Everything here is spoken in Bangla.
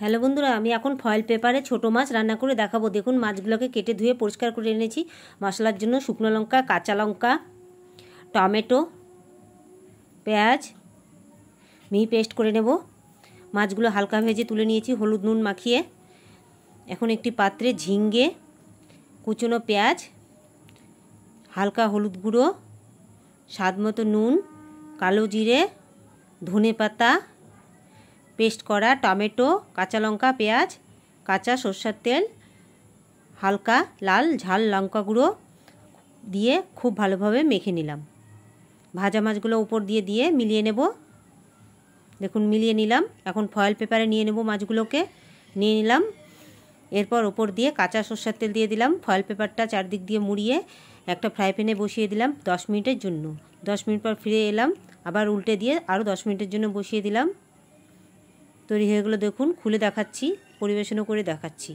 হ্যালো বন্ধুরা, আমি এখন ফয়েল পেপারে ছোটো মাছ রান্না করে দেখাবো। দেখুন, মাছগুলোকে কেটে ধুয়ে পরিষ্কার করে এনেছি। মশলার জন্য শুকনো লঙ্কা, কাঁচা লঙ্কা, টমেটো, পেঁয়াজ মিহি পেস্ট করে নেব। মাছগুলো হালকা ভেজে তুলে নিয়েছি হলুদ নুন মাখিয়ে। এখন একটি পাত্রে ঝিঙ্গে, কুচনো পেঁয়াজ, হালকা হলুদ গুঁড়ো, স্বাদ মতো নুন, কালো জিরে, ধনে পাতা, পেস্ট করা টমেটো, কাঁচা লঙ্কা, পেঁয়াজ, কাঁচা সরষের তেল, হালকা লাল ঝাল লঙ্কা গুঁড়ো দিয়ে খুব ভালোভাবে মেখে নিলাম। ভাজা মাছগুলো উপর দিয়ে মিলিয়ে নেব। দেখুন, মিলিয়ে নিলাম। এখন ফয়েল পেপারে নিয়ে নেব মাছগুলোকে। নিয়ে নিলাম। এরপর ওপর দিয়ে কাঁচা সরষের তেল দিয়ে দিলাম। ফয়েল পেপারটা চারদিক দিয়ে মুড়িয়ে একটা ফ্রাই প্যানে বসিয়ে দিলাম 10 মিনিটের জন্য। 10 মিনিট পর ফিরে এলাম, আবার উল্টে দিয়ে আরও 10 মিনিটের জন্য বসিয়ে দিলাম। তৈরি হয়ে গেলো। দেখুন, খুলে দেখাচ্ছি, পরিবেশনও করে দেখাচ্ছি।